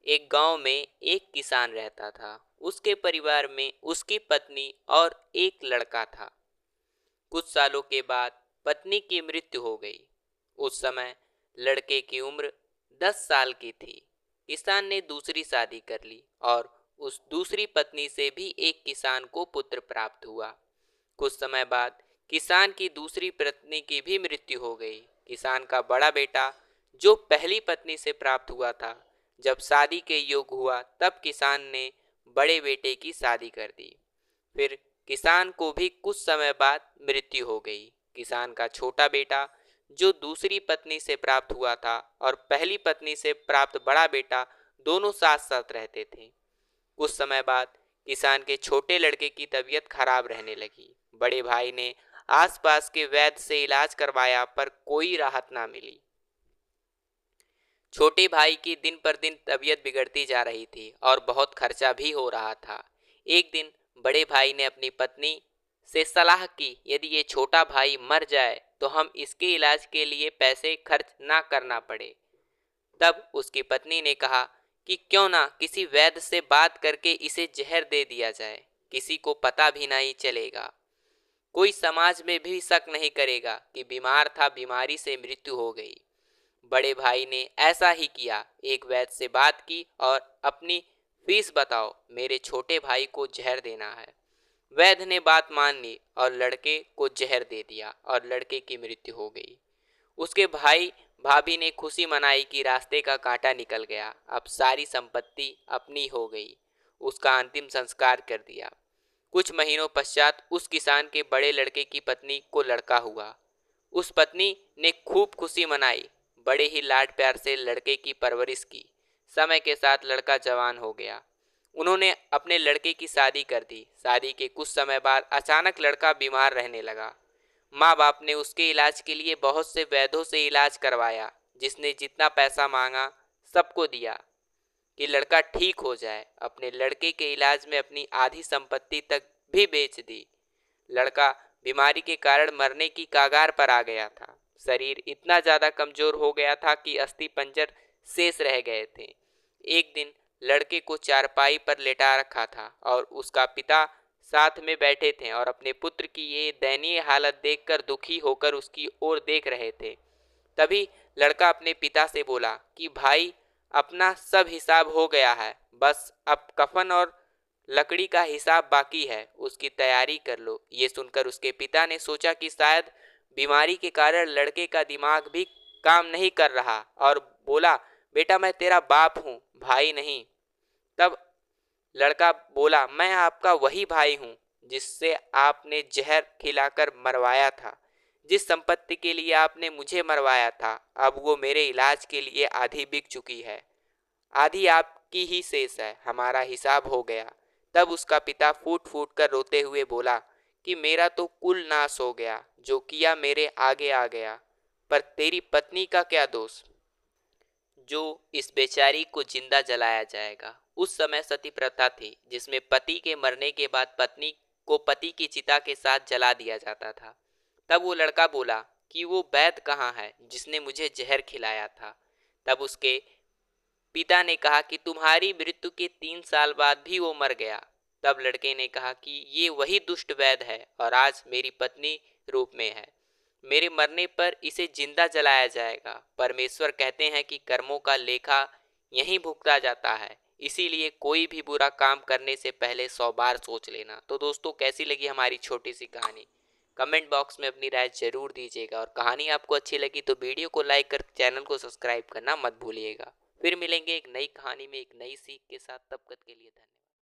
एक गांव में एक किसान रहता था। उसके परिवार में उसकी पत्नी और एक लड़का था। कुछ सालों के बाद पत्नी की मृत्यु हो गई। उस समय लड़के की उम्र 10 साल की थी। किसान ने दूसरी शादी कर ली और उस दूसरी पत्नी से भी एक किसान को पुत्र प्राप्त हुआ। कुछ समय बाद किसान की दूसरी पत्नी की भी मृत्यु हो गई। किसान का बड़ा बेटा जो पहली पत्नी से प्राप्त हुआ था, जब शादी के योग्य हुआ तब किसान ने बड़े बेटे की शादी कर दी। फिर किसान को भी कुछ समय बाद मृत्यु हो गई। किसान का छोटा बेटा जो दूसरी पत्नी से प्राप्त हुआ था और पहली पत्नी से प्राप्त बड़ा बेटा दोनों साथ साथ रहते थे। कुछ समय बाद किसान के छोटे लड़के की तबीयत खराब रहने लगी। बड़े भाई ने आसपास के वैद्य से इलाज करवाया पर कोई राहत ना मिली। छोटे भाई की दिन पर दिन तबीयत बिगड़ती जा रही थी और बहुत खर्चा भी हो रहा था। एक दिन बड़े भाई ने अपनी पत्नी से सलाह की, यदि ये छोटा भाई मर जाए तो हम इसके इलाज के लिए पैसे खर्च ना करना पड़े। तब उसकी पत्नी ने कहा कि क्यों ना किसी वैद्य से बात करके इसे जहर दे दिया जाए, किसी को पता भी नहीं चलेगा, कोई समाज में भी शक नहीं करेगा कि बीमार था, बीमारी से मृत्यु हो गई। बड़े भाई ने ऐसा ही किया। एक वैद्य से बात की और अपनी फीस बताओ, मेरे छोटे भाई को जहर देना है। वैद्य ने बात मान ली और लड़के को जहर दे दिया और लड़के की मृत्यु हो गई। उसके भाई भाभी ने खुशी मनाई कि रास्ते का कांटा निकल गया, अब सारी संपत्ति अपनी हो गई। उसका अंतिम संस्कार कर दिया। कुछ महीनों पश्चात उस किसान के बड़े लड़के की पत्नी को लड़का हुआ। उस पत्नी ने खूब खुशी मनाई, बड़े ही लाड प्यार से लड़के की परवरिश की। समय के साथ लड़का जवान हो गया। उन्होंने अपने लड़के की शादी कर दी। शादी के कुछ समय बाद अचानक लड़का बीमार रहने लगा। माँ बाप ने उसके इलाज के लिए बहुत से वैद्यों से इलाज करवाया। जिसने जितना पैसा मांगा सबको दिया कि लड़का ठीक हो जाए। अपने लड़के के इलाज में अपनी आधी संपत्ति तक भी बेच दी। लड़का बीमारी के कारण मरने की कगार पर आ गया था। शरीर इतना ज्यादा कमजोर हो गया था कि अस्थि पंजर शेष रह गए थे। एक दिन लड़के को चारपाई पर लेटा रखा था और उसका पिता साथ में बैठे थे और अपने पुत्र की ये दयनीय हालत देखकर दुखी होकर उसकी ओर देख रहे थे। तभी लड़का अपने पिता से बोला कि भाई, अपना सब हिसाब हो गया है, बस अब कफन और लकड़ी का हिसाब बाकी है, उसकी तैयारी कर लो। ये सुनकर उसके पिता ने सोचा कि शायद बीमारी के कारण लड़के का दिमाग भी काम नहीं कर रहा और बोला, बेटा मैं तेरा बाप हूँ, भाई नहीं। तब लड़का बोला, मैं आपका वही भाई हूँ जिससे आपने जहर खिलाकर मरवाया था। जिस संपत्ति के लिए आपने मुझे मरवाया था, अब वो मेरे इलाज के लिए आधी बिक चुकी है, आधी आपकी ही शेष है, हमारा हिसाब हो गया। तब उसका पिता फूट फूट कर रोते हुए बोला कि मेरा तो कुल नाश हो गया, जो किया मेरे आगे आ गया, पर तेरी पत्नी का क्या दोष जो इस बेचारी को जिंदा जलाया जाएगा। उस समय सती प्रथा थी जिसमें पति के मरने के बाद पत्नी को पति की चिता के साथ जला दिया जाता था। तब वो लड़का बोला कि वो वैद्य कहाँ है जिसने मुझे जहर खिलाया था। तब उसके पिता ने कहा कि तुम्हारी मृत्यु के 3 साल बाद भी वो मर गया। तब लड़के ने कहा कि ये वही दुष्ट वैद्य है और आज मेरी पत्नी रूप में है। मेरे मरने पर इसे जिंदा जलाया जाएगा। परमेश्वर कहते हैं कि कर्मों का लेखा यहीं भुगता जाता है, इसीलिए कोई भी बुरा काम करने से पहले 100 बार सोच लेना। तो दोस्तों, कैसी लगी हमारी छोटी सी कहानी? कमेंट बॉक्स में अपनी राय जरूर दीजिएगा और कहानी आपको अच्छी लगी तो वीडियो को लाइक कर चैनल को सब्सक्राइब करना मत भूलिएगा। फिर मिलेंगे एक नई कहानी में एक नई सीख के साथ। तब तक के लिए धन्यवाद।